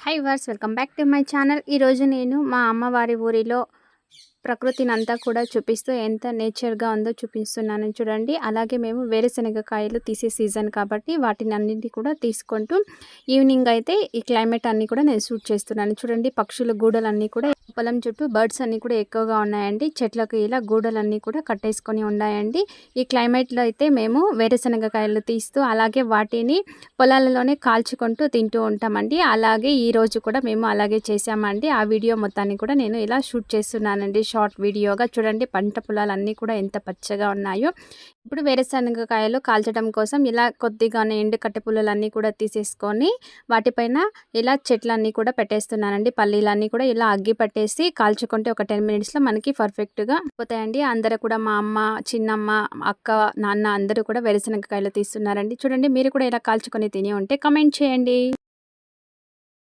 High viewers welcome back to my channel. ఈరోజు నేను మా అమ్మవారి ఊరిలో ప్రకృతిని అంతా కూడా చూపిస్తూ ఎంత నేచర్గా ఉందో చూపిస్తున్నాను చూడండి. అలాగే మేము వేరుశనగకాయలు తీసే సీజన్ కాబట్టి వాటిని అన్నింటి కూడా తీసుకుంటూ ఈవినింగ్ అయితే ఈ క్లైమేట్ అన్నీ కూడా నేను షూట్ చేస్తున్నాను చూడండి. పక్షుల గూడలన్నీ కూడా పొలం చుట్టూ బర్డ్స్ అన్నీ కూడా ఎక్కువగా ఉన్నాయండి. చెట్లకు ఇలా గూడలన్నీ కూడా కట్టేసుకొని ఉన్నాయండి. ఈ క్లైమేట్లో అయితే మేము వేరుశనగకాయలు తీస్తూ అలాగే వాటిని పొలాలలోనే కాల్చుకుంటూ తింటూ ఉంటామండి. అలాగే ఈరోజు కూడా మేము అలాగే చేసామండి. ఆ వీడియో మొత్తాన్ని కూడా నేను ఇలా షూట్ చేస్తున్నానండి షార్ట్ వీడియోగా. చూడండి పంట పొలాలన్నీ కూడా ఎంత పచ్చగా ఉన్నాయో. ఇప్పుడు వేరుశనగకాయలు కాల్చడం కోసం ఇలా కొద్దిగానే ఎండు కట్టె పుల్లలన్నీ కూడా తీసేసుకొని వాటిపైన ఇలా చెట్లన్నీ కూడా పెట్టేస్తున్నానండి. పల్లీలన్నీ కూడా ఇలా అగ్గి పట్టేసి కాల్చుకుంటే ఒక 10 మినిట్స్లో మనకి పర్ఫెక్ట్గా పోతాయండి. అందరూ కూడా మా అమ్మ, చిన్నమ్మ, అక్క, నాన్న అందరూ కూడా వేరుశనగకాయలు తీస్తున్నారండి. చూడండి మీరు కూడా ఇలా కాల్చుకొని తిని ఉంటే కమెంట్ చేయండి.